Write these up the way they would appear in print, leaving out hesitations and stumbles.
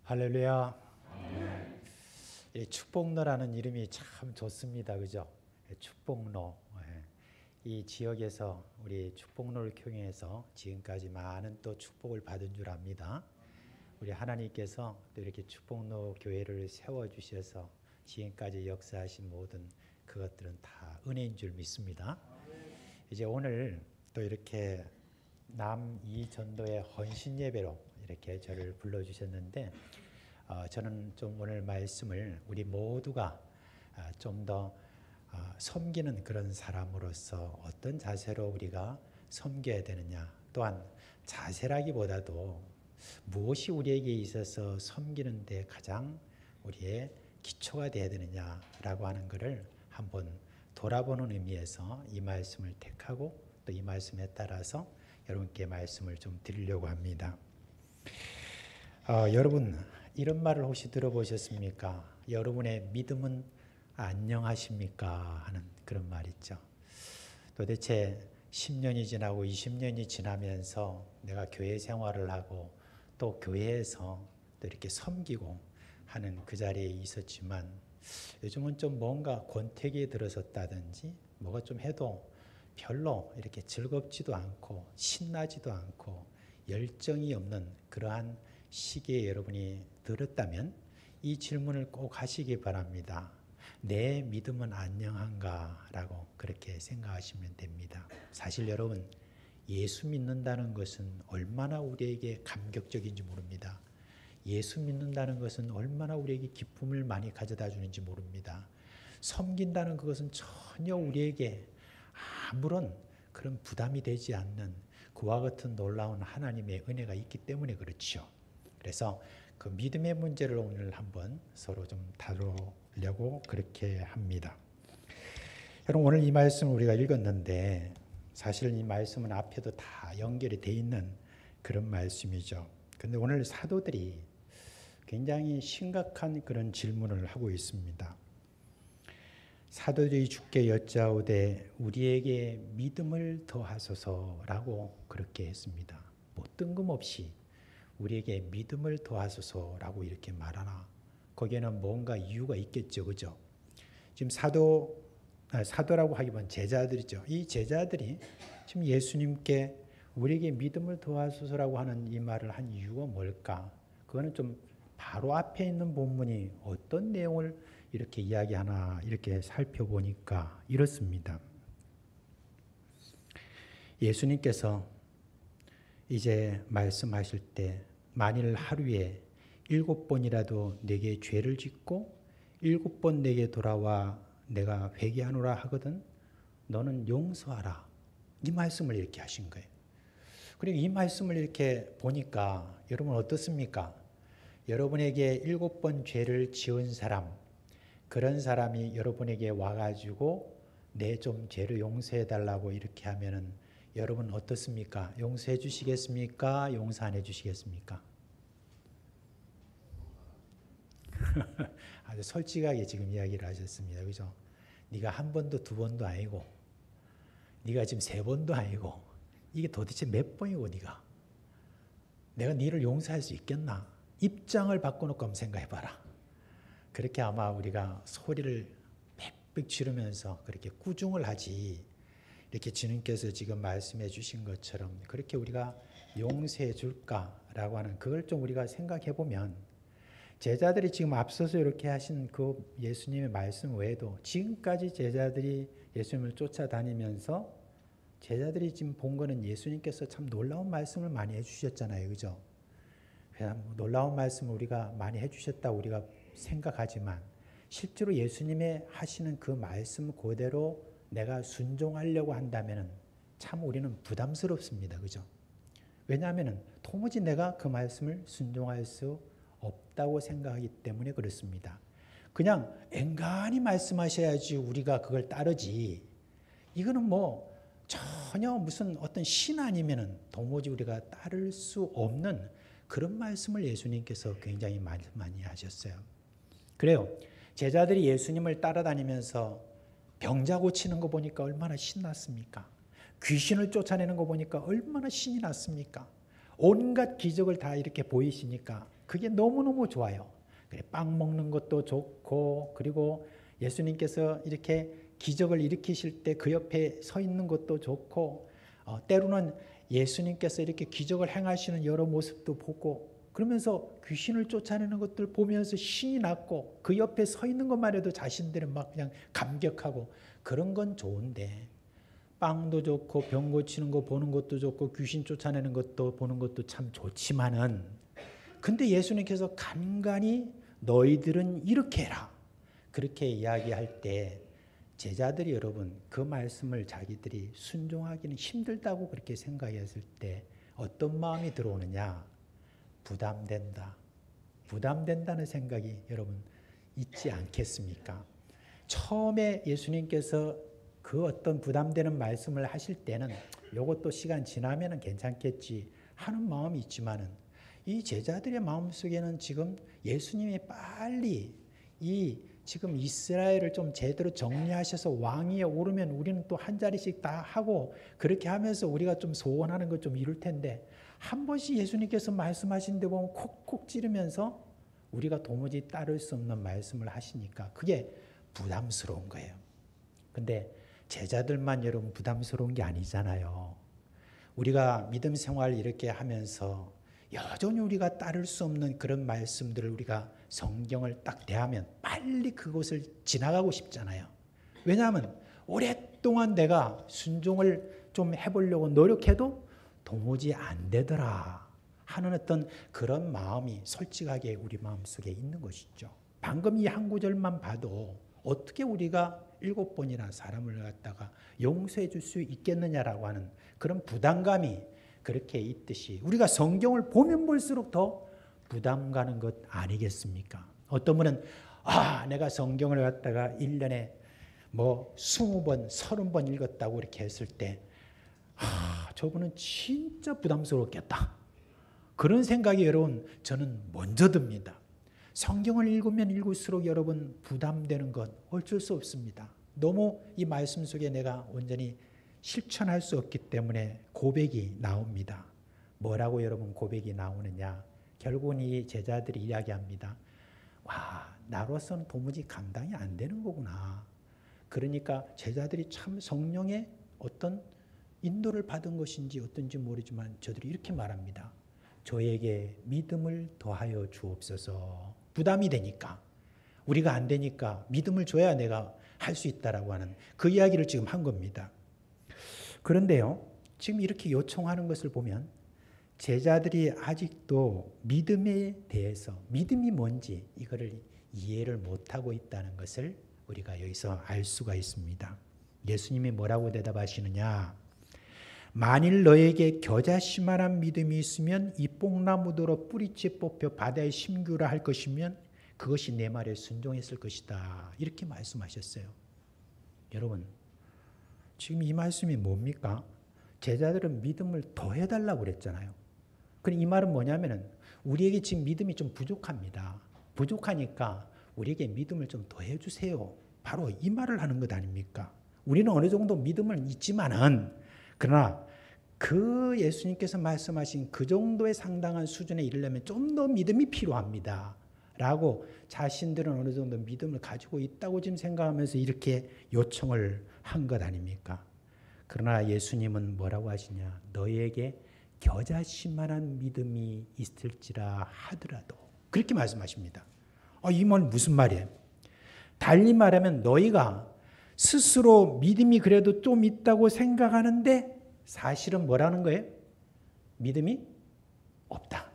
할렐루야. 이 축복로라는 이름이 참 좋습니다. 그죠? 축복로. 이 지역에서 우리 축복로를 경영해서 지금까지 많은 또 축복을 받은 줄 압니다. 우리 하나님께서 또 이렇게 축복로 교회를 세워주셔서 지금까지 역사하신 모든 그것들은 다 은혜인 줄 믿습니다. 이제 오늘 또 이렇게 남이전도의 헌신 예배로 이렇게 저를 불러주셨는데 저는 좀 오늘 말씀을 우리 모두가 좀 더 섬기는 그런 사람으로서 어떤 자세로 우리가 섬겨야 되느냐, 또한 자세라기보다도 무엇이 우리에게 있어서 섬기는 데 가장 우리의 기초가 되어야 되느냐라고 하는 것을 한번 돌아보는 의미에서 이 말씀을 택하고 또 이 말씀에 따라서 여러분께 말씀을 좀 드리려고 합니다. 여러분 이런 말을 혹시 들어보셨습니까? 여러분의 믿음은 안녕하십니까? 하는 그런 말 있죠. 도대체 10년이 지나고 20년이 지나면서 내가 교회 생활을 하고 또 교회에서 또 이렇게 섬기고 하는 그 자리에 있었지만 요즘은 좀 뭔가 권태기에 들어섰다든지 뭐가 좀 해도 별로 이렇게 즐겁지도 않고 신나지도 않고 열정이 없는 그러한 시기에 여러분이 들었다면 이 질문을 꼭 하시기 바랍니다. 내 믿음은 안녕한가? 라고 그렇게 생각하시면 됩니다. 사실 여러분 예수 믿는다는 것은 얼마나 우리에게 감격적인지 모릅니다. 예수 믿는다는 것은 얼마나 우리에게 기쁨을 많이 가져다 주는지 모릅니다. 섬긴다는 그것은 전혀 우리에게 아무런 그런 부담이 되지 않는 그와 같은 놀라운 하나님의 은혜가 있기 때문에 그렇죠. 그래서 그 믿음의 문제를 오늘 한번 서로 좀 다루려고 그렇게 합니다. 여러분 오늘 이 말씀을 우리가 읽었는데 사실 이 말씀은 앞에도 다 연결이 돼 있는 그런 말씀이죠. 근데 오늘 사도들이 굉장히 심각한 그런 질문을 하고 있습니다. 사도들이 주께 여짜오되 우리에게 믿음을 더하소서라고 그렇게 했습니다. 뭐 뜬금없이 우리에게 믿음을 더하소서라고 이렇게 말하나 거기에는 뭔가 이유가 있겠죠. 그죠? 지금 사도라고 하기보다는 제자들이죠. 이 제자들이 지금 예수님께 우리에게 믿음을 더하소서라고 하는 이 말을 한 이유가 뭘까? 그거는 좀 바로 앞에 있는 본문이 어떤 내용을 이렇게 이야기하나 이렇게 살펴보니까 이렇습니다. 예수님께서 이제 말씀하실 때 만일 하루에 7번이라도 내게 죄를 짓고 7번 내게 돌아와 내가 회개하노라 하거든 너는 용서하라. 이 말씀을 이렇게 하신 거예요. 그리고 이 말씀을 이렇게 보니까 여러분 어떻습니까? 여러분에게 7번 죄를 지은 사람, 그런 사람이 여러분에게 와가지고 내 좀 죄를 용서해 달라고 이렇게 하면은 여러분 어떻습니까? 용서해 주시겠습니까? 용서 안 해 주시겠습니까? 아주 솔직하게 지금 이야기를 하셨습니다. 그죠? 네가 한 번도 두 번도 아니고 네가 지금 3번도 아니고 이게 도대체 몇 번이고 내가 네를 용서할 수 있겠나? 입장을 바꿔놓고 한번 생각해봐라. 그렇게 아마 우리가 소리를 빽빽 지르면서 그렇게 꾸중을 하지 이렇게 주님께서 지금 말씀해 주신 것처럼 그렇게 우리가 용서해 줄까라고 하는 그걸 좀 우리가 생각해 보면 제자들이 지금 앞서서 이렇게 하신 그 예수님의 말씀 외에도 지금까지 제자들이 예수님을 쫓아다니면서 제자들이 지금 본 거는 예수님께서 참 놀라운 말씀을 많이 해주셨잖아요. 그죠? 놀라운 말씀을 우리가 많이 해주셨다고 우리가 생각하지만 실제로 예수님의 하시는 그 말씀 그대로 내가 순종하려고 한다면 참 우리는 부담스럽습니다. 그죠? 왜냐하면 도무지 내가 그 말씀을 순종할 수 없다고 생각하기 때문에 그렇습니다. 그냥 앵간히 말씀하셔야지 우리가 그걸 따르지. 이거는 뭐 전혀 무슨 어떤 신 아니면은 도무지 우리가 따를 수 없는 그런 말씀을 예수님께서 굉장히 많이 하셨어요. 그래요. 제자들이 예수님을 따라다니면서 병자 고치는 거 보니까 얼마나 신났습니까? 귀신을 쫓아내는 거 보니까 얼마나 신이 났습니까? 온갖 기적을 다 이렇게 보이시니까 그게 너무너무 좋아요. 그래, 빵 먹는 것도 좋고, 그리고 예수님께서 이렇게 기적을 일으키실 때 그 옆에 서 있는 것도 좋고, 때로는 예수님께서 이렇게 기적을 행하시는 여러 모습도 보고, 그러면서 귀신을 쫓아내는 것들 보면서 신이 났고, 그 옆에 서 있는 것만 해도 자신들은 막 그냥 감격하고, 그런 건 좋은데, 빵도 좋고 병 고치는 거 보는 것도 좋고 귀신 쫓아내는 것도 보는 것도 참 좋지만은, 근데 예수님께서 간간히 너희들은 이렇게 해라, 그렇게 이야기할 때 제자들이 여러분 그 말씀을 자기들이 순종하기는 힘들다고 그렇게 생각했을 때 어떤 마음이 들어오느냐? 부담된다. 부담된다는 생각이 여러분 있지 않겠습니까? 처음에 예수님께서 그 어떤 부담되는 말씀을 하실 때는 이것도 시간 지나면 괜찮겠지 하는 마음이 있지만은, 이 제자들의 마음속에는 지금 예수님이 빨리 이 지금 이스라엘을 좀 제대로 정리하셔서 왕위에 오르면 우리는 또 한 자리씩 다 하고 그렇게 하면서 우리가 좀 소원하는 것 좀 이룰 텐데, 한 번씩 예수님께서 말씀하신 데 보면 콕콕 찌르면서 우리가 도무지 따를 수 없는 말씀을 하시니까 그게 부담스러운 거예요. 근데 제자들만 여러분 부담스러운 게 아니잖아요. 우리가 믿음 생활 이렇게 하면서 여전히 우리가 따를 수 없는 그런 말씀들을 우리가 성경을 딱 대하면 빨리 그곳을 지나가고 싶잖아요. 왜냐하면 오랫동안 내가 순종을 좀 해보려고 노력해도 도무지 안 되더라 하는 어떤 그런 마음이 솔직하게 우리 마음속에 있는 것이죠. 방금 이 한 구절만 봐도 어떻게 우리가 7번이나 사람을 갖다가 용서해 줄 수 있겠느냐라고 하는 그런 부담감이 그렇게 있듯이, 우리가 성경을 보면 볼수록 더 부담 가는 것 아니겠습니까? 어떤 분은 내가 성경을 갖다가 1년에 뭐 20번, 30번 읽었다고 이렇게 했을 때 저분은 진짜 부담스럽겠다. 그런 생각이 여러분 저는 먼저 듭니다. 성경을 읽으면 읽을수록 여러분 부담되는 건 어쩔 수 없습니다. 너무 이 말씀 속에 내가 온전히 실천할 수 없기 때문에 고백이 나옵니다. 뭐라고 여러분 고백이 나오느냐? 결국은 이 제자들이 이야기합니다. 나로서는 도무지 감당이 안 되는 거구나. 그러니까 제자들이 참 성령의 어떤 인도를 받은 것인지 어떤지 모르지만 저들이 이렇게 말합니다. 저에게 믿음을 더하여 주옵소서. 부담이 되니까, 우리가 안 되니까 믿음을 줘야 내가 할 수 있다라고 하는 그 이야기를 지금 한 겁니다. 그런데요, 지금 이렇게 요청하는 것을 보면 제자들이 아직도 믿음에 대해서, 믿음이 뭔지 이거를 이해를 못하고 있다는 것을 우리가 여기서 알 수가 있습니다. 예수님이 뭐라고 대답하시느냐? 만일 너에게 겨자씨만한 믿음이 있으면 이 뽕나무더러 뿌리째 뽑혀 바다에 심규라 할 것이면 그것이 내 말에 순종했을 것이다. 이렇게 말씀하셨어요. 여러분, 지금 이 말씀이 뭡니까? 제자들은 믿음을 더 해달라고 그랬잖아요. 그럼 이 말은 뭐냐면은 우리에게 지금 믿음이 좀 부족합니다. 부족하니까 우리에게 믿음을 좀 더 해주세요. 바로 이 말을 하는 것 아닙니까? 우리는 어느 정도 믿음은 있지만은, 그러나 그 예수님께서 말씀하신 그 정도의 상당한 수준에 이르려면 좀 더 믿음이 필요합니다. 라고 자신들은 어느 정도 믿음을 가지고 있다고 지금 생각하면서 이렇게 요청을 한 것 아닙니까? 그러나 예수님은 뭐라고 하시냐? 너희에게 겨자씨만한 믿음이 있을지라 하더라도, 그렇게 말씀하십니다. 이 말은 무슨 말이에요? 달리 말하면 너희가 스스로 믿음이 그래도 좀 있다고 생각하는데 사실은 뭐라는 거예요? 믿음이 없다.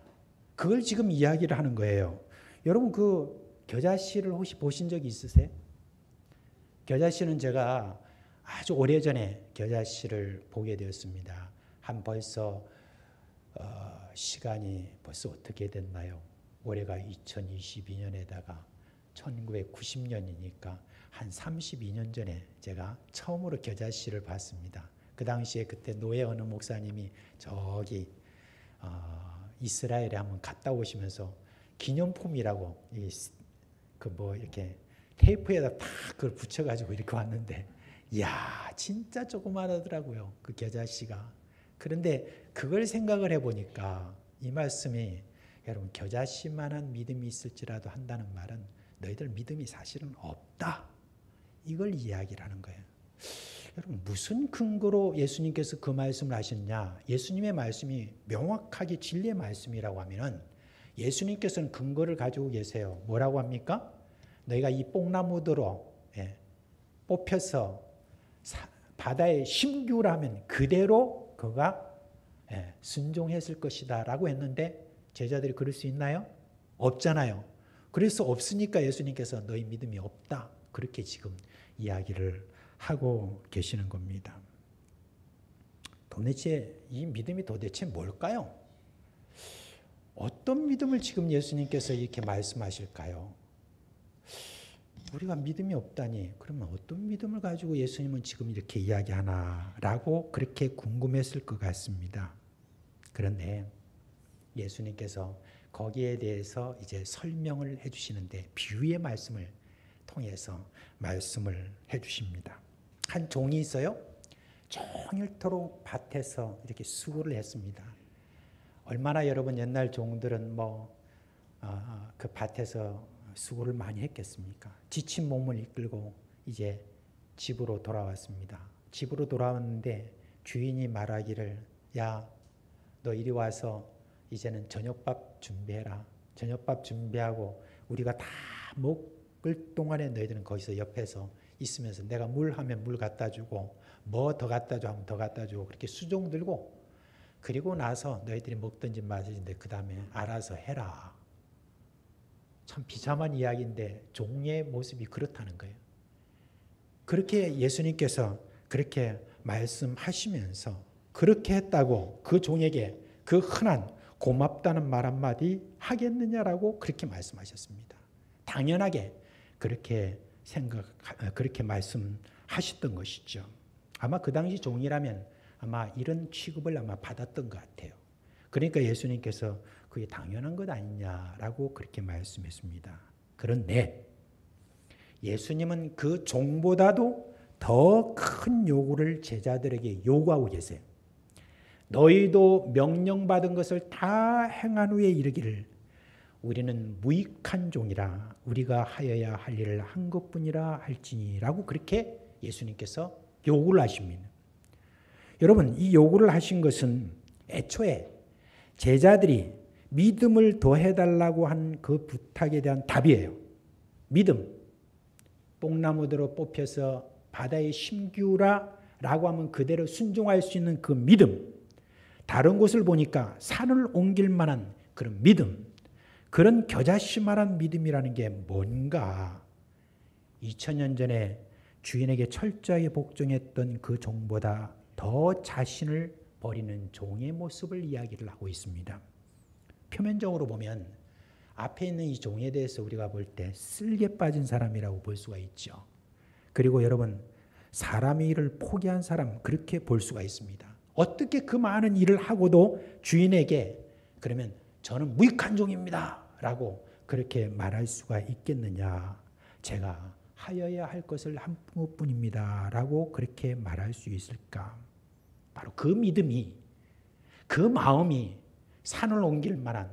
그걸 지금 이야기를 하는 거예요. 여러분, 그 겨자씨를 혹시 보신 적이 있으세요? 겨자씨는 제가 아주 오래전에 겨자씨를 보게 되었습니다. 한 벌써 시간이 벌써 어떻게 됐나요? 올해가 2022년에다가 1990년이니까 한 32년 전에 제가 처음으로 겨자씨를 봤습니다. 그 당시에 그때 노예 어느 목사님이 저기 이스라엘에 한번 갔다 오시면서 기념품이라고 그 뭐 이렇게 테이프에다 탁 그걸 붙여가지고 이렇게 왔는데, 이야 진짜 조그마하더라고요, 그 겨자씨가. 그런데 그걸 생각을 해보니까 이 말씀이 여러분 겨자씨만한 믿음이 있을지라도 한다는 말은 너희들 믿음이 사실은 없다. 이걸 이야기를 하는 거예요. 여러분 무슨 근거로 예수님께서 그 말씀을 하셨냐? 예수님의 말씀이 명확하게 진리의 말씀이라고 하면은 예수님께서는 근거를 가지고 계세요. 뭐라고 합니까? 너희가 이 뽕나무들로 뽑혀서 바다에 심규라면 그대로 그가 순종했을 것이다 라고 했는데 제자들이 그럴 수 있나요? 없잖아요. 그래서 없으니까 예수님께서 너희 믿음이 없다. 그렇게 지금 이야기를 하고 계시는 겁니다. 도대체 이 믿음이 도대체 뭘까요? 어떤 믿음을 지금 예수님께서 이렇게 말씀하실까요? 우리가 믿음이 없다니 그러면 어떤 믿음을 가지고 예수님은 지금 이렇게 이야기하나라고 그렇게 궁금했을 것 같습니다. 그런데 예수님께서 거기에 대해서 이제 설명을 해주시는데 비유의 말씀을 통해서 말씀을 해주십니다. 한 종이 있어요. 종일토록 밭에서 이렇게 수고를 했습니다. 얼마나 여러분 옛날 종들은 그 밭에서 수고를 많이 했겠습니까? 지친 몸을 이끌고 이제 집으로 돌아왔습니다. 집으로 돌아왔는데 주인이 말하기를 야, 너 이리 와서 이제는 저녁밥 준비해라. 저녁밥 준비하고 우리가 다 먹을 동안에 너희들은 거기서 옆에서 있으면서 내가 물 하면 물 갖다 주고 뭐 더 갖다 줘 하면 더 갖다 주고 그렇게 수종 들고 그리고 나서 너희들이 먹든지 마시든지 그 다음에 알아서 해라. 참 비참한 이야기인데 종의 모습이 그렇다는 거예요. 그렇게 예수님께서 그렇게 말씀하시면서 그렇게 했다고 그 종에게 그 흔한 고맙다는 말 한마디 하겠느냐라고 그렇게 말씀하셨습니다. 당연하게 그렇게 그렇게 말씀하셨던 것이죠. 아마 그 당시 종이라면 아마 이런 취급을 아마 받았던 것 같아요. 그러니까 예수님께서 그게 당연한 것 아니냐라고 그렇게 말씀했습니다. 그런데 예수님은 그 종보다도 더 큰 요구를 제자들에게 요구하고 계세요. 너희도 명령받은 것을 다 행한 후에 이르기를 우리는 무익한 종이라 우리가 하여야 할 일을 한 것뿐이라 할지니라고 그렇게 예수님께서 요구를 하십니다. 여러분 이 요구를 하신 것은 애초에 제자들이 믿음을 더해달라고 한 그 부탁에 대한 답이에요. 믿음. 뽕나무대로 뽑혀서 바다에 심기우라 라고 하면 그대로 순종할 수 있는 그 믿음. 다른 곳을 보니까 산을 옮길 만한 그런 믿음. 그런 겨자씨만한 믿음이라는 게 뭔가 2000년 전에 주인에게 철저하게 복종했던 그 종보다 더 자신을 버리는 종의 모습을 이야기를 하고 있습니다. 표면적으로 보면 앞에 있는 이 종에 대해서 우리가 볼 때 쓸개 빠진 사람이라고 볼 수가 있죠. 그리고 여러분 사람의 일을 포기한 사람 그렇게 볼 수가 있습니다. 어떻게 그 많은 일을 하고도 주인에게 그러면 저는 무익한 종입니다 라고 그렇게 말할 수가 있겠느냐. 제가 하여야 할 것을 한 것뿐입니다 라고 그렇게 말할 수 있을까. 바로 그 믿음이 그 마음이 산을 옮길 만한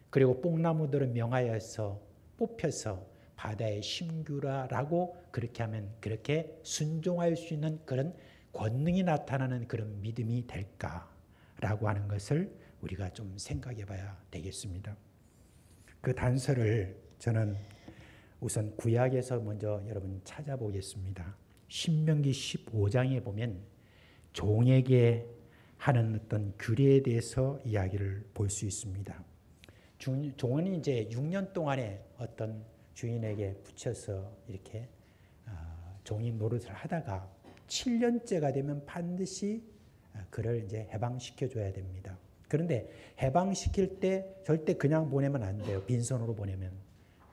그리고 뽕나무들을 명하여서 뽑혀서 바다에 심규라라고 그렇게 하면 그렇게 순종할 수 있는 그런 권능이 나타나는 그런 믿음이 될까라고 하는 것을 우리가 좀 생각해 봐야 되겠습니다. 그 단서를 저는 우선 구약에서 먼저 여러분 찾아보겠습니다. 신명기 15장에 보면 종에게 하는 어떤 규례에 대해서 이야기를 볼 수 있습니다. 종은 이제 6년 동안에 어떤 주인에게 붙여서 이렇게 종이 노릇을 하다가 7년째가 되면 반드시 그를 이제 해방시켜 줘야 됩니다. 그런데 해방시킬 때 절대 그냥 보내면 안 돼요. 빈손으로 보내면.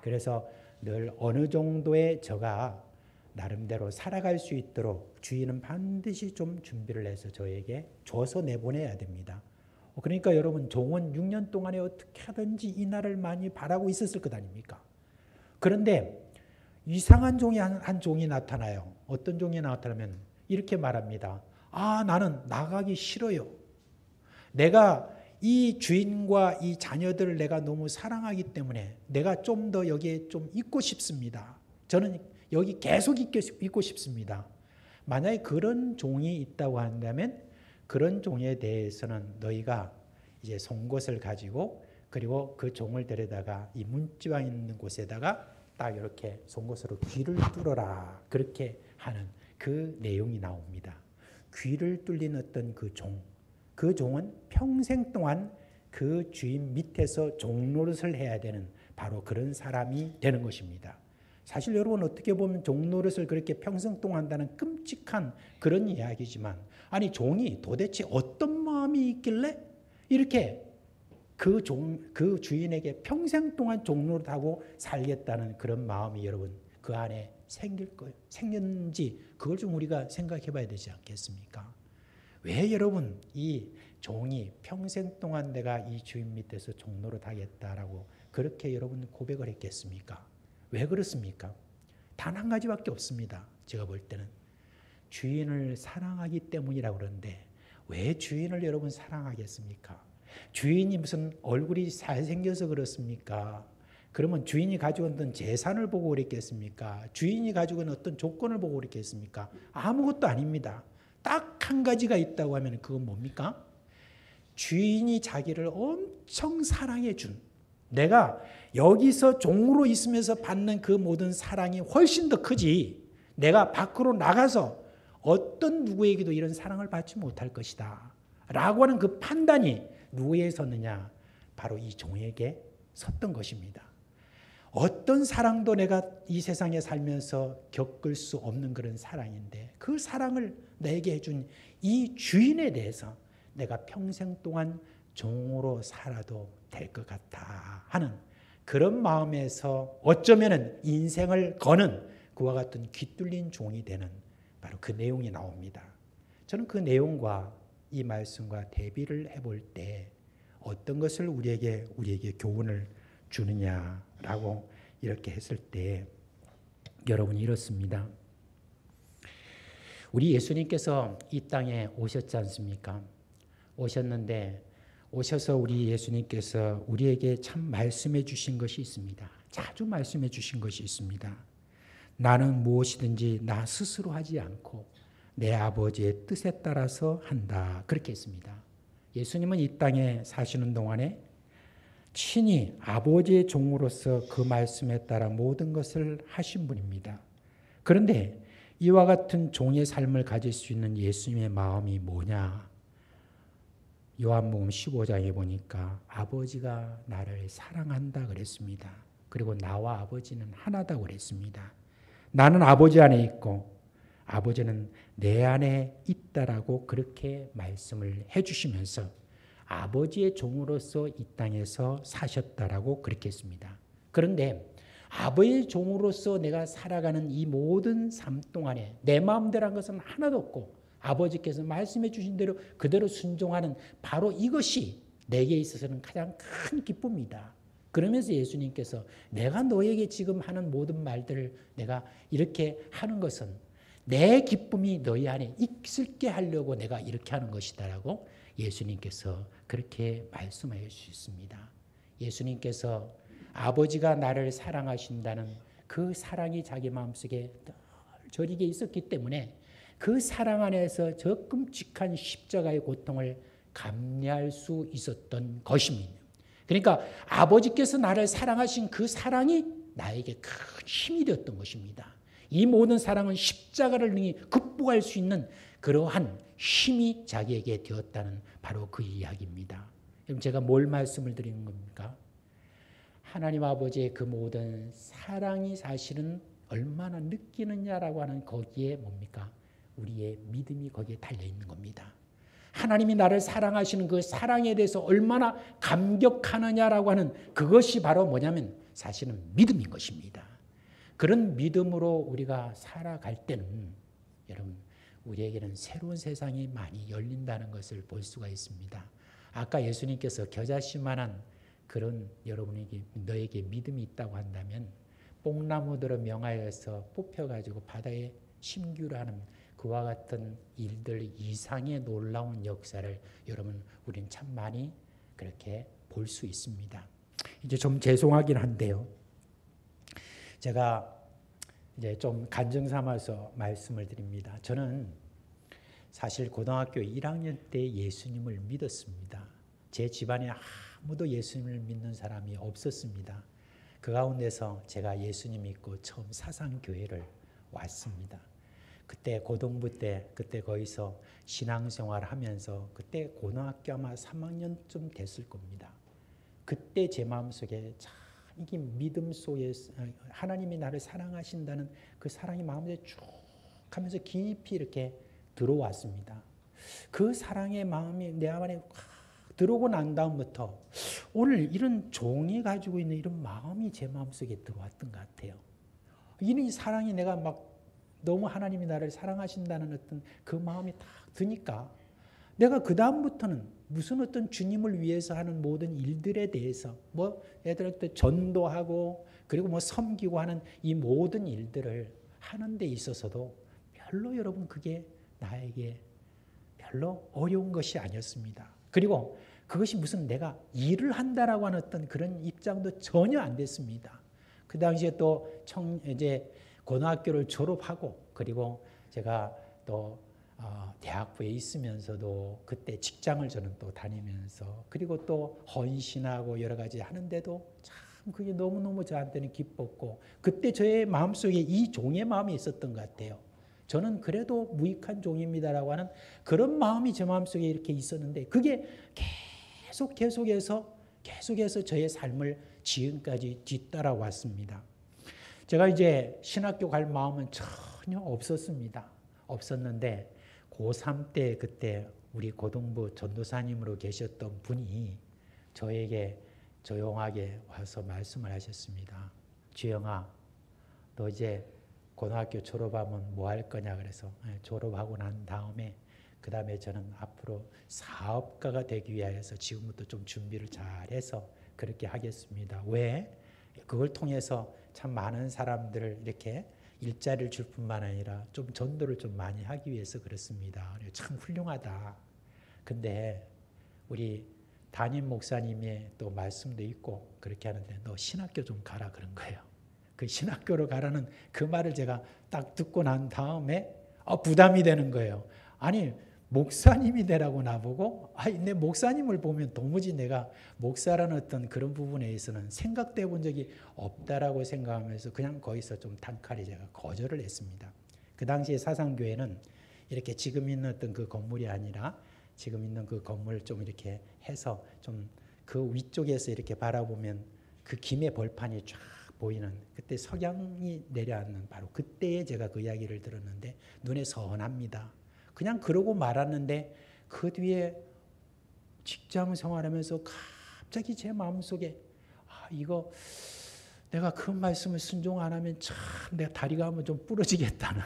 그래서 늘 어느 정도의 저가 나름대로 살아갈 수 있도록 주인은 반드시 좀 준비를 해서 저에게 줘서 내보내야 됩니다. 그러니까 여러분 종은 6년 동안에 어떻게 하든지 이 날을 많이 바라고 있었을 것 아닙니까? 그런데 이상한 종이 한 종이 나타나요. 어떤 종이 나타나면 이렇게 말합니다. 나는 나가기 싫어요. 내가 이 주인과 이 자녀들을 내가 너무 사랑하기 때문에 내가 좀 더 여기에 좀 있고 싶습니다. 저는 여기 계속 있고 싶습니다. 만약에 그런 종이 있다고 한다면 그런 종에 대해서는 너희가 이제 송곳을 가지고 그리고 그 종을 데려다가 이 문지방 있는 곳에다가 딱 이렇게 송곳으로 귀를 뚫어라. 그렇게 하는 그 내용이 나옵니다. 귀를 뚫린 어떤 그 종. 그 종은 평생 동안 그 주인 밑에서 종노릇을 해야 되는 바로 그런 사람이 되는 것입니다. 사실 여러분 어떻게 보면 종노릇을 그렇게 평생 동안 한다는 끔찍한 그런 이야기지만 아니 종이 도대체 어떤 마음이 있길래 이렇게 그 주인에게 평생 동안 종노릇하고 살겠다는 그런 마음이 여러분 그 안에 생겼는지 그걸 좀 우리가 생각해 봐야 되지 않겠습니까? 왜 여러분 이 종이 평생 동안 내가 이 주인 밑에서 종노릇 하겠다라고 그렇게 여러분 고백을 했겠습니까? 왜 그렇습니까? 단 한 가지밖에 없습니다. 제가 볼 때는 주인을 사랑하기 때문이라고 그러는데 왜 주인을 여러분 사랑하겠습니까? 주인이 무슨 얼굴이 잘생겨서 그렇습니까? 그러면 주인이 가지고 있는 재산을 보고 그랬겠습니까? 주인이 가지고 있는 어떤 조건을 보고 그랬겠습니까? 아무것도 아닙니다. 딱 한 가지가 있다고 하면 그건 뭡니까? 주인이 자기를 엄청 사랑해 준 내가 여기서 종으로 있으면서 받는 그 모든 사랑이 훨씬 더 크지 내가 밖으로 나가서 어떤 누구에게도 이런 사랑을 받지 못할 것이다 라고 하는 그 판단이 누구에 섰느냐? 바로 이 종에게 섰던 것입니다. 어떤 사랑도 내가 이 세상에 살면서 겪을 수 없는 그런 사랑인데 그 사랑을 내게 해준 이 주인에 대해서 내가 평생 동안 종으로 살아도 될 것 같아 하는 그런 마음에서 어쩌면 인생을 거는 그와 같은 귀뚫린 종이 되는 바로 그 내용이 나옵니다. 저는 그 내용과 이 말씀과 대비를 해볼 때 어떤 것을 우리에게 교훈을 주느냐라고 이렇게 했을 때 여러분이 이렇습니다. 우리 예수님께서 이 땅에 오셨지 않습니까? 오셨는데 오셔서 우리 예수님께서 우리에게 참 말씀해 주신 것이 있습니다. 자주 말씀해 주신 것이 있습니다. 나는 무엇이든지 나 스스로 하지 않고 내 아버지의 뜻에 따라서 한다. 그렇게 했습니다. 예수님은 이 땅에 사시는 동안에 친히 아버지의 종으로서 그 말씀에 따라 모든 것을 하신 분입니다. 그런데 이와 같은 종의 삶을 가질 수 있는 예수님의 마음이 뭐냐? 요한복음 15장에 보니까 아버지가 나를 사랑한다 그랬습니다. 그리고 나와 아버지는 하나다 그랬습니다. 나는 아버지 안에 있고 아버지는 내 안에 있다라고 그렇게 말씀을 해주시면서 아버지의 종으로서 이 땅에서 사셨다라고 그렇게 했습니다. 그런데 아버지의 종으로서 내가 살아가는 이 모든 삶 동안에 내 마음대로 한 것은 하나도 없고 아버지께서 말씀해 주신 대로 그대로 순종하는 바로 이것이 내게 있어서는 가장 큰 기쁨이다. 그러면서 예수님께서 내가 너에게 지금 하는 모든 말들을 내가 이렇게 하는 것은 내 기쁨이 너희 안에 있을게 하려고 내가 이렇게 하는 것이다라고 예수님께서 그렇게 말씀하여 주셨습니다. 예수님께서 아버지가 나를 사랑하신다는 그 사랑이 자기 마음속에 늘 저리게 있었기 때문에 그 사랑 안에서 저 끔찍한 십자가의 고통을 감내할 수 있었던 것입니다. 그러니까 아버지께서 나를 사랑하신 그 사랑이 나에게 큰 힘이 되었던 것입니다. 이 모든 사랑은 십자가를 능히 극복할 수 있는 그러한 힘이 자기에게 되었다는 바로 그 이야기입니다. 그럼 제가 뭘 말씀을 드리는 겁니까? 하나님 아버지의 그 모든 사랑이 사실은 얼마나 느끼느냐라고 하는 거기에 뭡니까? 우리의 믿음이 거기에 달려있는 겁니다. 하나님이 나를 사랑하시는 그 사랑에 대해서 얼마나 감격하느냐라고 하는 그것이 바로 뭐냐면 사실은 믿음인 것입니다. 그런 믿음으로 우리가 살아갈 때는 여러분 우리에게는 새로운 세상이 많이 열린다는 것을 볼 수가 있습니다. 아까 예수님께서 겨자씨만한 그런 여러분에게 너에게 믿음이 있다고 한다면 뽕나무들을 명하여서 뽑혀가지고 바다에 심기를 하는 그와 같은 일들 이상의 놀라운 역사를 여러분 우리는 참 많이 그렇게 볼 수 있습니다. 이제 좀 죄송하긴 한데요. 제가 이제 좀 간증 삼아서 말씀을 드립니다. 저는 사실 고등학교 1학년 때 예수님을 믿었습니다. 제 집안에 아무도 예수님을 믿는 사람이 없었습니다. 그 가운데서 제가 예수님 믿고 처음 사상교회를 왔습니다. 그때 고등부 때 그때 거기서 신앙생활을 하면서 그때 고등학교 아마 3학년쯤 됐을 겁니다. 그때 제 마음속에 참 이게 믿음 속에 하나님이 나를 사랑하신다는 그 사랑이 마음에 쭉 하면서 깊이 이렇게 들어왔습니다. 그 사랑의 마음이 내 안에 들어오고 난 다음부터 오늘 이런 종이 가지고 있는 이런 마음이 제 마음속에 들어왔던 것 같아요. 이 사랑이 내가 막 너무 하나님이 나를 사랑하신다는 어떤 그 마음이 딱 드니까 내가 그 다음부터는 무슨 어떤 주님을 위해서 하는 모든 일들에 대해서 뭐 애들한테 전도하고 그리고 뭐 섬기고 하는 이 모든 일들을 하는 데 있어서도 별로 여러분 그게 나에게 별로 어려운 것이 아니었습니다. 그리고 그것이 무슨 내가 일을 한다라고 하는 어떤 그런 입장도 전혀 안 됐습니다. 그 당시에 또 이제 고등학교를 졸업하고 그리고 제가 또 대학부에 있으면서도 그때 직장을 저는 또 다니면서 그리고 또 헌신하고 여러 가지 하는데도 참 그게 너무너무 저한테는 기뻤고 그때 저의 마음속에 이 종의 마음이 있었던 것 같아요. 저는 그래도 무익한 종입니다라고 하는 그런 마음이 제 마음속에 이렇게 있었는데 그게 계속해서 저의 삶을 지금까지 뒤따라왔습니다. 제가 이제 신학교 갈 마음은 전혀 없었는데 고3 때 그때 우리 고등부 전도사님으로 계셨던 분이 저에게 조용하게 와서 말씀을 하셨습니다. 주영아, 너 이제 고등학교 졸업하면 뭐 할 거냐 그래서 졸업하고 난 다음에 그 다음에 저는 앞으로 사업가가 되기 위해서 지금부터 좀 준비를 잘해서 그렇게 하겠습니다. 왜? 그걸 통해서 참 많은 사람들을 이렇게 일자리를 줄 뿐만 아니라 좀 전도를 좀 많이 하기 위해서 그렇습니다. 참 훌륭하다. 근데 우리 담임 목사님의 또 말씀도 있고 그렇게 하는데 너 신학교 좀 가라 그런 거예요. 그 신학교로 가라는 그 말을 제가 딱 듣고 난 다음에 부담이 되는 거예요. 아니 목사님이 되라고 나보고 내 목사님을 보면 도무지 내가 목사라는 어떤 그런 부분에 있어서는 생각도 해본 적이 없다라고 생각하면서 그냥 거기서 좀 단칼에 제가 거절을 했습니다. 그 당시에 사상교회는 이렇게 지금 있는 어떤 그 건물이 아니라 지금 있는 그 건물을 좀 이렇게 해서 좀 그 위쪽에서 이렇게 바라보면 그 김의 벌판이 쫙 보이는 그때 석양이 내려앉는 바로 그때에 제가 그 이야기를 들었는데 눈에 선합니다. 그냥 그러고 말았는데 그 뒤에 직장 생활하면서 갑자기 제 마음속에 이거 내가 그 말씀을 순종 안 하면 참 내 다리가 한번 좀 부러지겠다는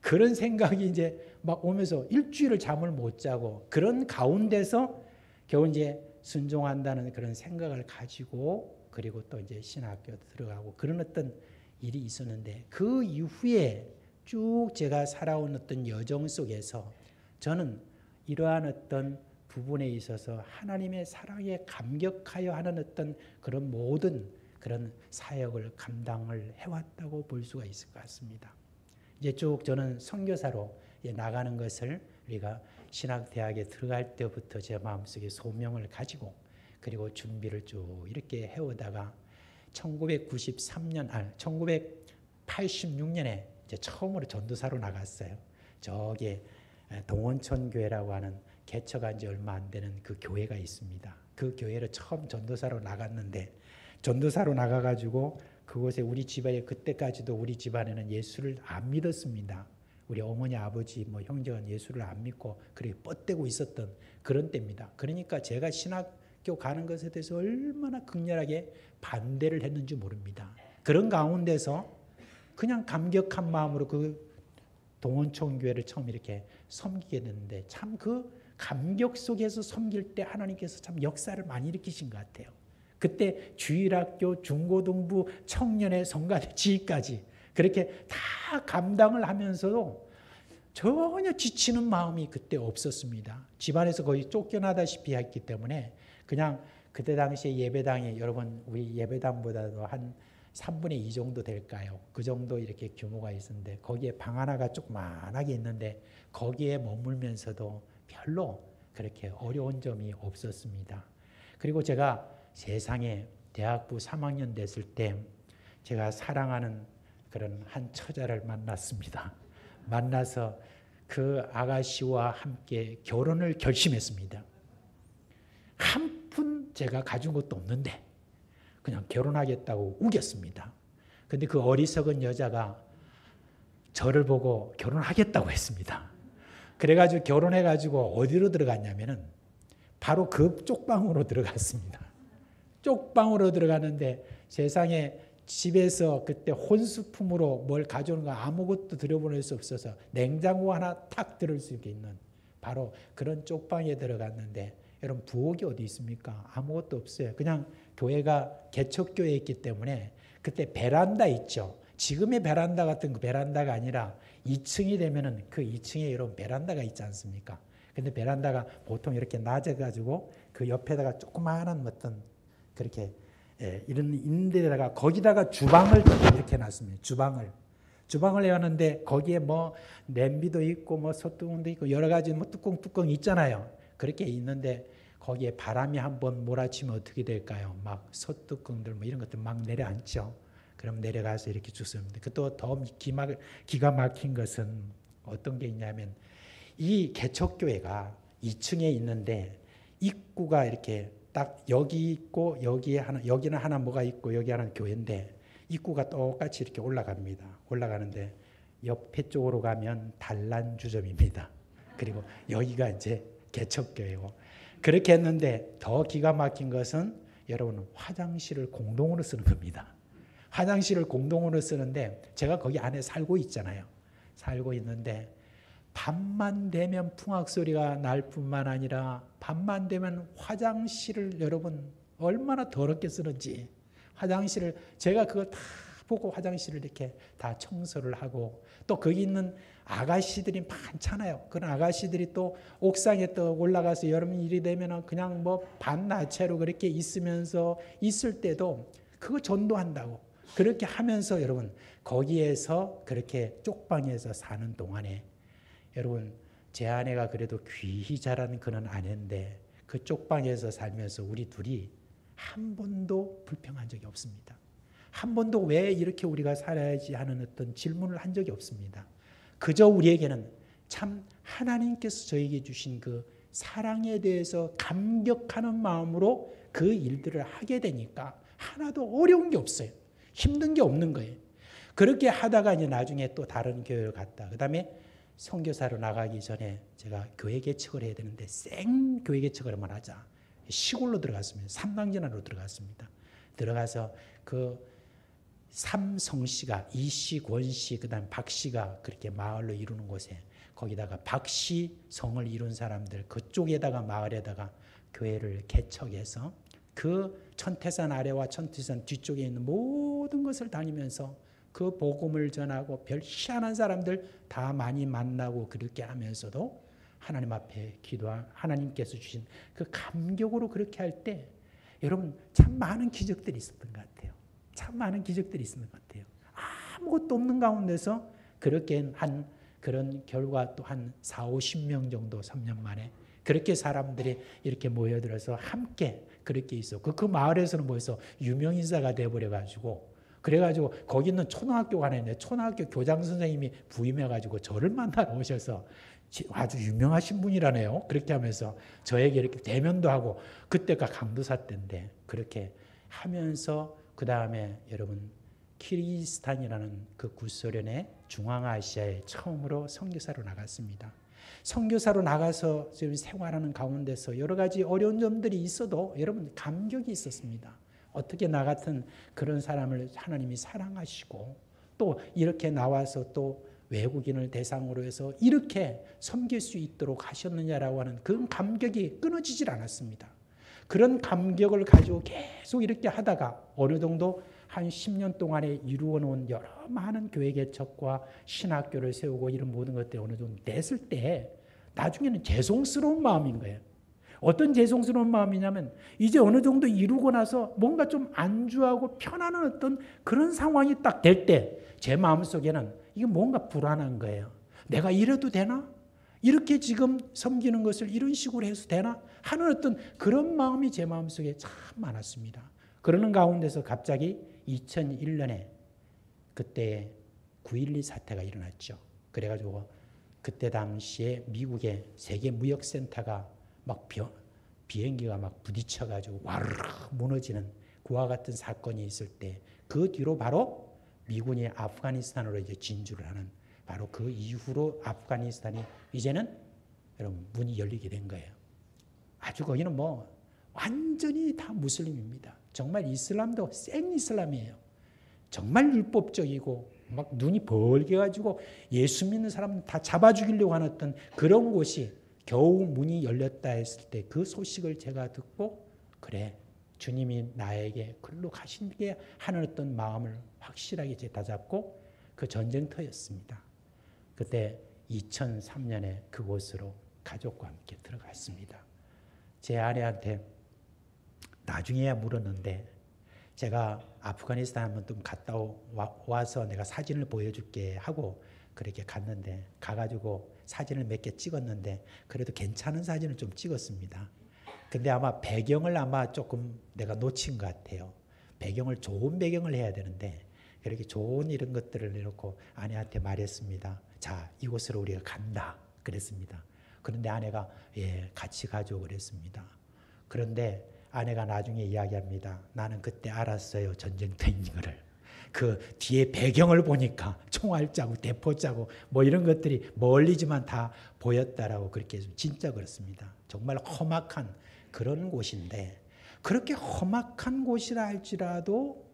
그런 생각이 이제 막 오면서 일주일을 잠을 못 자고 그런 가운데서 겨우 이제 순종한다는 그런 생각을 가지고 그리고 또 이제 신학교 들어가고 그런 어떤 일이 있었는데 그 이후에 쭉 제가 살아온 어떤 여정 속에서 저는 이러한 어떤 부분에 있어서 하나님의 사랑에 감격하여 하는 어떤 그런 모든 그런 사역을 감당을 해왔다고 볼 수가 있을 것 같습니다. 이제 쭉 저는 선교사로 나가는 것을 우리가 신학대학에 들어갈 때부터 제 마음속에 소명을 가지고 그리고 준비를 쭉 이렇게 해오다가 1986년에 이제 처음으로 전도사로 나갔어요. 저기 동원천 교회라고 하는 개척한 지 얼마 안 되는 그 교회가 있습니다. 그 교회를 처음 전도사로 나갔는데 전도사로 나가가지고 그곳에 우리 집안에 그때까지도 우리 집안에는 예수를 안 믿었습니다. 우리 어머니 아버지 뭐 형제가 예수를 안 믿고 그렇게 뻗대고 있었던 그런 때입니다. 그러니까 제가 신학교 가는 것에 대해서 얼마나 극렬하게 반대를 했는지 모릅니다. 그런 가운데서 그냥 감격한 마음으로 그 동원천 교회를 처음 이렇게 섬기게 됐는데 참 그 감격 속에서 섬길 때 하나님께서 참 역사를 많이 일으키신 것 같아요. 그때 주일학교, 중고등부, 청년의 성가대 지휘까지 그렇게 다 감당을 하면서도 전혀 지치는 마음이 그때 없었습니다. 집안에서 거의 쫓겨나다시피 했기 때문에 그냥 그때 당시에 예배당이 여러분 우리 예배당보다도 한 3분의 2 정도 될까요? 그 정도 이렇게 규모가 있었는데 거기에 방 하나가 조그만하게 있는데 거기에 머물면서도 별로 그렇게 어려운 점이 없었습니다. 그리고 제가 세상에 대학부 3학년 됐을 때 제가 사랑하는 그런 한 처자를 만났습니다. 만나서 그 아가씨와 함께 결혼을 결심했습니다. 한 푼 제가 가진 것도 없는데 그냥 결혼하겠다고 우겼습니다. 근데 그 어리석은 여자가 저를 보고 결혼하겠다고 했습니다. 그래가지고 결혼해가지고 어디로 들어갔냐면은 바로 그 쪽방으로 들어갔습니다. 쪽방으로 들어갔는데 세상에 집에서 그때 혼수품으로 뭘 가져오는 거 아무것도 들여보낼 수 없어서 냉장고 하나 탁 들을 수 있는 바로 그런 쪽방에 들어갔는데 여러분 부엌이 어디 있습니까? 아무것도 없어요. 그냥 교회가 개척교회에 있기 때문에 그때 베란다 있죠. 지금의 베란다 같은 그 베란다가 아니라 2층이 되면은 그 2층에 여러분 베란다가 있지 않습니까? 근데 베란다가 보통 이렇게 낮아가지고 그 옆에다가 조그마한 어떤 그렇게 이런 있는 데다가 거기다가 주방을 이렇게 놨습니다. 주방을 해왔는데 거기에 뭐 냄비도 있고 뭐 솥뚜껑도 있고 여러 가지 뭐 뚜껑 있잖아요. 그렇게 있는데 거기에 바람이 한번 몰아치면 어떻게 될까요? 막 솥뚜껑들 뭐 이런 것들 막 내려앉죠. 그럼 내려가서 이렇게 주습니다. 또 더 기가 막힌 것은 어떤 게 있냐면 이 개척교회가 2층에 있는데 입구가 이렇게 딱 여기 있고 여기는 하나 뭐가 있고 여기 하나는 교회인데 입구가 똑같이 이렇게 올라갑니다. 올라가는데 옆에 쪽으로 가면 단란주점입니다. 그리고 여기가 이제 개척교회고 그렇게 했는데 더 기가 막힌 것은 여러분 화장실을 공동으로 쓰는 겁니다. 화장실을 공동으로 쓰는데 제가 거기 안에 살고 있잖아요. 살고 있는데 밤만 되면 풍악 소리가 날 뿐만 아니라 밤만 되면 화장실을 여러분 얼마나 더럽게 쓰는지 화장실을 제가 그걸 다 보고 화장실을 이렇게 다 청소를 하고 또 거기 있는 아가씨들이 많잖아요. 그런 아가씨들이 또 옥상에 또 올라가서 여름 일이 되면 그냥 뭐 반나체로 그렇게 있으면서 있을 때도 그거 전도한다고 그렇게 하면서 여러분 거기에서 그렇게 쪽방에서 사는 동안에 여러분 제 아내가 그래도 귀히 자란 그는 아내인데 그 쪽방에서 살면서 우리 둘이 한 번도 불평한 적이 없습니다. 한 번도 왜 이렇게 우리가 살아야지 하는 어떤 질문을 한 적이 없습니다. 그저 우리에게는 참 하나님께서 저에게 주신 그 사랑에 대해서 감격하는 마음으로 그 일들을 하게 되니까 하나도 어려운 게 없어요. 힘든 게 없는 거예요. 그렇게 하다가 이제 나중에 또 다른 교회를 갔다. 그 다음에 선교사로 나가기 전에 제가 교회 개척을 해야 되는데 생 교회 개척을 한번 하자. 시골로 들어갔습니다. 삼당진안으로 들어갔습니다. 들어가서 그 삼성씨가 이씨, 권씨, 그 다음 박씨가 그렇게 마을로 이루는 곳에 거기다가 박씨 성을 이룬 사람들 그쪽에다가 마을에다가 교회를 개척해서 그 천태산 아래와 천태산 뒤쪽에 있는 모든 것을 다니면서 그 복음을 전하고 별 희한한 사람들 다 많이 만나고 그렇게 하면서도 하나님 앞에 기도한 하나님께서 주신 그 감격으로 그렇게 할 때 여러분 참 많은 기적들이 있었던 것 같아요. 참 많은 기적들이 있었던 것 같아요. 아무것도 없는 가운데서 그렇게 한 그런 결과 또 한 4, 50명 정도 3년 만에 그렇게 사람들이 이렇게 모여들어서 함께 그렇게 있었고 그 마을에서는 모여서 유명인사가 돼버려가지고 그래가지고 거기 있는 초등학교가 하나 있는데 초등학교 교장 선생님이 부임해가지고 저를 만나러 오셔서 아주 유명하신 분이라네요. 그렇게 하면서 저에게 이렇게 대면도 하고 그때가 강도사 때인데 그렇게 하면서 그 다음에 여러분 키르기스탄이라는 그 구소련의 중앙아시아에 처음으로 선교사로 나갔습니다. 선교사로 나가서 지금 생활하는 가운데서 여러 가지 어려운 점들이 있어도 여러분 감격이 있었습니다. 어떻게 나 같은 그런 사람을 하나님이 사랑하시고 또 이렇게 나와서 또 외국인을 대상으로 해서 이렇게 섬길 수 있도록 하셨느냐라고 하는 그 감격이 끊어지질 않았습니다. 그런 감격을 가지고 계속 이렇게 하다가 어느 정도 한 10년 동안에 이루어 놓은 여러 많은 교회 개척과 신학교를 세우고 이런 모든 것들이 어느 정도 됐을 때 나중에는 죄송스러운 마음인 거예요. 어떤 죄송스러운 마음이냐면 이제 어느 정도 이루고 나서 뭔가 좀 안주하고 편안한 어떤 그런 상황이 딱 될 때 제 마음속에는 이게 뭔가 불안한 거예요. 내가 이래도 되나? 이렇게 지금 섬기는 것을 이런 식으로 해서 되나? 하는 어떤 그런 마음이 제 마음속에 참 많았습니다. 그러는 가운데서 갑자기 2001년에 그때 9.12 사태가 일어났죠. 그래가지고 그때 당시에 미국의 세계무역센터가 막 비행기가 막 부딪혀가지고 와르르 무너지는 그와 같은 사건이 있을 때 그 뒤로 바로 미군이 아프가니스탄으로 이제 진주를 하는 바로 그 이후로 아프가니스탄이 이제는 여러분 문이 열리게 된 거예요. 아주 거기는 뭐 완전히 다 무슬림입니다. 정말 이슬람도 생 이슬람이에요. 정말 율법적이고 막 눈이 벌게 가지고 예수 믿는 사람 다 잡아 죽이려고 하는 어떤 그런 곳이 겨우 문이 열렸다 했을 때 그 소식을 제가 듣고 그래 주님이 나에게 글로 가시게 하는 어떤 마음을 확실하게 다잡고 그 전쟁터였습니다. 그때 2003년에 그곳으로 가족과 함께 들어갔습니다. 제 아내한테 나중에야 물었는데 제가 아프가니스탄 한번 좀 갔다 와서 내가 사진을 보여줄게 하고 그렇게 갔는데 가가지고 사진을 몇 개 찍었는데 그래도 괜찮은 사진을 좀 찍었습니다. 근데 아마 배경을 아마 조금 내가 놓친 것 같아요. 배경을 좋은 배경을 해야 되는데 그렇게 좋은 이런 것들을 내놓고 아내한테 말했습니다. 자, 이곳으로 우리가 간다 그랬습니다. 그런데 아내가 예, 같이 가죠 그랬습니다. 그런데 아내가 나중에 이야기합니다. 나는 그때 알았어요. 전쟁터인 거를. 그 뒤에 배경을 보니까 총알 자국, 대포 자국 뭐 이런 것들이 멀리지만 다 보였다라고 그렇게 진짜 그렇습니다. 정말 험악한 그런 곳인데 그렇게 험악한 곳이라 할지라도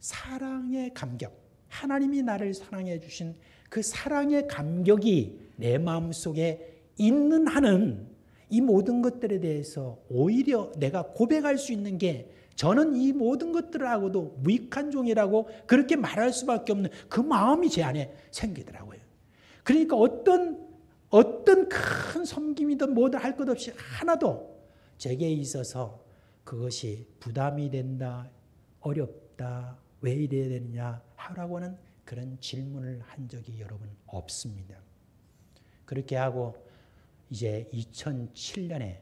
사랑의 감격, 하나님이 나를 사랑해 주신 그 사랑의 감격이 내 마음속에 있는 한은 이 모든 것들에 대해서 오히려 내가 고백할 수 있는 게 저는 이 모든 것들하고도 무익한 종이라고 그렇게 말할 수밖에 없는 그 마음이 제 안에 생기더라고요. 그러니까 어떤 큰 섬김이든 뭐든 할 것 없이 하나도 제게 있어서 그것이 부담이 된다, 어렵다, 왜 이래야 되느냐 하라고 하는 그런 질문을 한 적이 여러분 없습니다. 그렇게 하고 이제 2007년에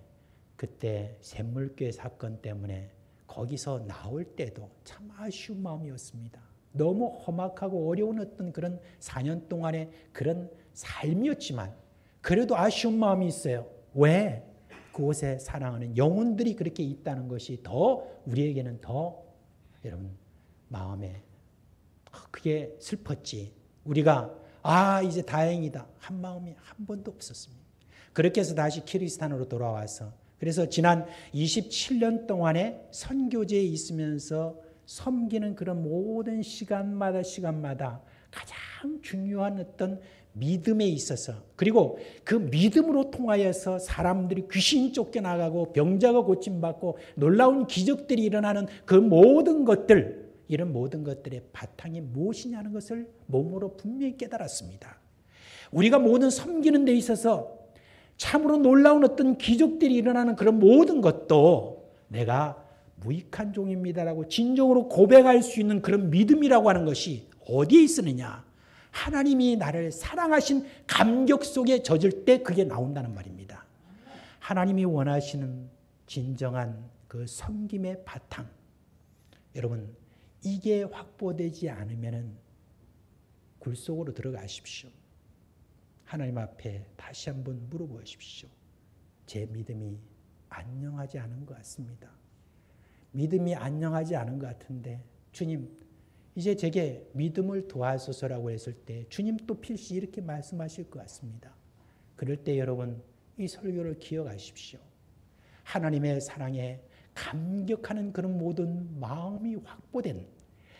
그때 샘물교회 사건 때문에 거기서 나올 때도 참 아쉬운 마음이었습니다. 너무 험악하고 어려운 어떤 그런 4년 동안의 그런 삶이었지만 그래도 아쉬운 마음이 있어요. 왜? 그곳에 사랑하는 영혼들이 그렇게 있다는 것이 더 우리에게는 더 여러분 마음에 그게 슬펐지. 우리가 이제 다행이다 한 마음이 한 번도 없었습니다. 그렇게 해서 다시 키르기스탄으로 돌아와서 그래서 지난 27년 동안에 선교제에 있으면서 섬기는 그런 모든 시간마다 가장 중요한 어떤 믿음에 있어서 그리고 그 믿음으로 통하여서 사람들이 귀신이 쫓겨나가고 병자가 고침받고 놀라운 기적들이 일어나는 그 모든 것들 이런 모든 것들의 바탕이 무엇이냐는 것을 몸으로 분명히 깨달았습니다. 우리가 모든 섬기는 데 있어서 참으로 놀라운 어떤 기적들이 일어나는 그런 모든 것도 내가 무익한 종입니다라고 진정으로 고백할 수 있는 그런 믿음이라고 하는 것이 어디에 있으느냐? 하나님이 나를 사랑하신 감격 속에 젖을 때 그게 나온다는 말입니다. 하나님이 원하시는 진정한 그 섬김의 바탕. 여러분, 이게 확보되지 않으면 굴 속으로 들어가십시오. 하나님 앞에 다시 한번 물어보십시오. 제 믿음이 안녕하지 않은 것 같습니다. 믿음이 안녕하지 않은 것 같은데 주님 이제 제게 믿음을 도와소서라고 했을 때 주님 또 필시 이렇게 말씀하실 것 같습니다. 그럴 때 여러분 이 설교를 기억하십시오. 하나님의 사랑에 감격하는 그런 모든 마음이 확보된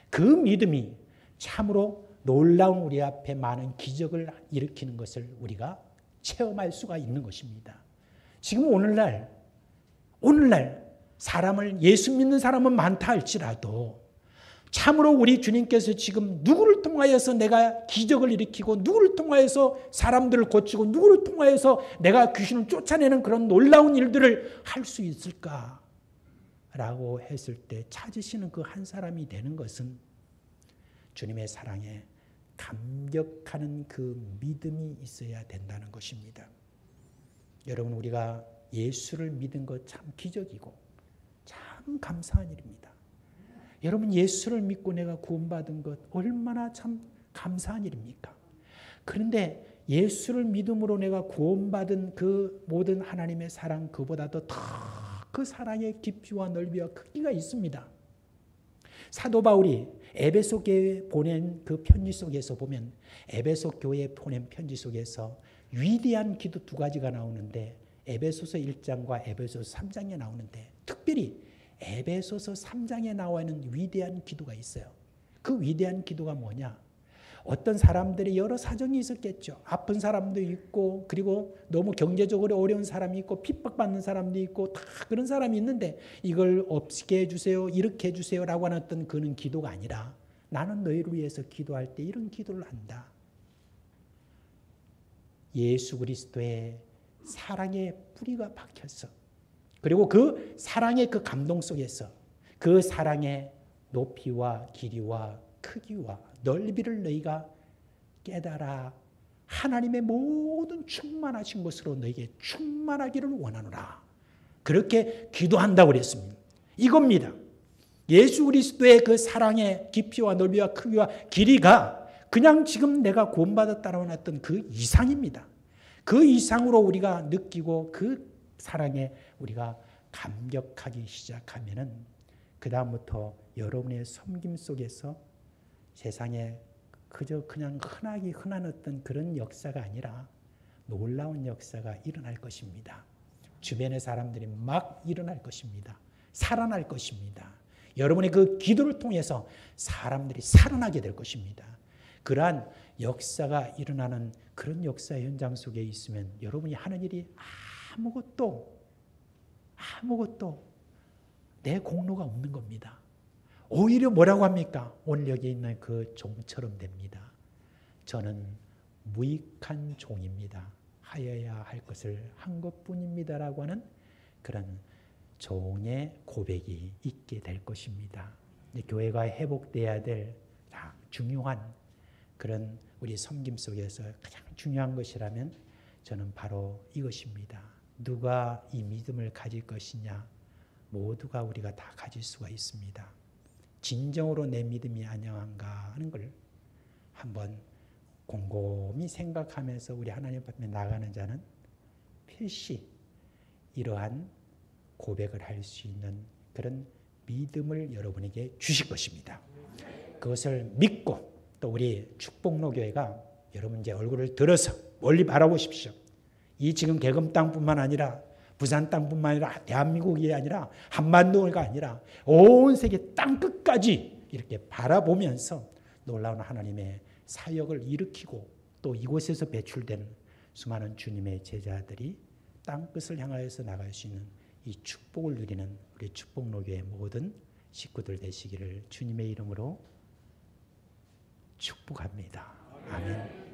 그 믿음이 참으로 놀라운 우리 앞에 많은 기적을 일으키는 것을 우리가 체험할 수가 있는 것입니다. 지금 오늘날 사람을 예수 믿는 사람은 많다 할지라도 참으로 우리 주님께서 지금 누구를 통하여서 내가 기적을 일으키고 누구를 통하여서 사람들을 고치고 누구를 통하여서 내가 귀신을 쫓아내는 그런 놀라운 일들을 할 수 있을까? 라고 했을 때 찾으시는 그 한 사람이 되는 것은 주님의 사랑에 감격하는 그 믿음이 있어야 된다는 것입니다. 여러분, 우리가 예수를 믿은 것 참 기적이고 참 감사한 일입니다. 여러분, 예수를 믿고 내가 구원받은 것 얼마나 참 감사한 일입니까? 그런데 예수를 믿음으로 내가 구원받은 그 모든 하나님의 사랑, 그보다도 더 그 사랑의 깊이와 넓이와 크기가 있습니다. 사도 바울이 에베소 교회에 보낸 그 편지 속에서 보면 에베소 교회에 보낸 편지 속에서 위대한 기도 두 가지가 나오는데 에베소서 1장과 에베소서 3장에 나오는데 특별히 에베소서 3장에 나와 있는 위대한 기도가 있어요. 그 위대한 기도가 뭐냐? 어떤 사람들이 여러 사정이 있었겠죠. 아픈 사람도 있고 그리고 너무 경제적으로 어려운 사람이 있고 핍박받는 사람도 있고 다 그런 사람이 있는데 이걸 없게 해주세요, 이렇게 해주세요 라고 하는 어떤 그런 기도가 아니라 나는 너희를 위해서 기도할 때 이런 기도를 한다. 예수 그리스도의 사랑의 뿌리가 박혀서 그리고 그 사랑의 그 감동 속에서 그 사랑의 높이와 길이와 크기와 넓이를 너희가 깨달아 하나님의 모든 충만하신 것으로 너희에게 충만하기를 원하노라. 그렇게 기도한다고 그랬습니다. 이겁니다. 예수 그리스도의 그 사랑의 깊이와 넓이와 크기와 길이가 그냥 지금 내가 구원받았다라는 어떤 그 이상입니다. 그 이상으로 우리가 느끼고 그 사랑에 우리가 감격하기 시작하면은 그 다음부터 여러분의 섬김 속에서 세상에 그저 그냥 흔한 어떤 그런 역사가 아니라 놀라운 역사가 일어날 것입니다. 주변의 사람들이 막 일어날 것입니다. 살아날 것입니다. 여러분의 그 기도를 통해서 사람들이 살아나게 될 것입니다. 그러한 역사가 일어나는 그런 역사 현장 속에 있으면 여러분이 하는 일이 아무것도 내 공로가 없는 겁니다. 오히려 뭐라고 합니까? 오늘 여기 있는 그 종처럼 됩니다. 저는 무익한 종입니다. 하여야 할 것을 한 것뿐입니다라고 하는 그런 종의 고백이 있게 될 것입니다. 교회가 회복돼야 될 중요한 그런 우리 섬김 속에서 가장 중요한 것이라면 저는 바로 이것입니다. 누가 이 믿음을 가질 것이냐? 모두가 우리가 다 가질 수가 있습니다. 진정으로 내 믿음이 안녕한가 하는 걸 한번 곰곰이 생각하면서 우리 하나님 앞에 나가는 자는 필시 이러한 고백을 할 수 있는 그런 믿음을 여러분에게 주실 것입니다. 그것을 믿고 또 우리 축복로교회가 여러분 이제 얼굴을 들어서 멀리 바라보십시오. 이 지금 개금 땅뿐만 아니라 부산 땅뿐만 아니라 대한민국이 아니라 한반도가 아니라 온 세계 땅 끝까지 이렇게 바라보면서 놀라운 하나님의 사역을 일으키고 또 이곳에서 배출된 수많은 주님의 제자들이 땅 끝을 향하여서 나갈 수 있는 이 축복을 누리는 우리 축복로교의 모든 식구들 되시기를 주님의 이름으로 축복합니다. 아멘.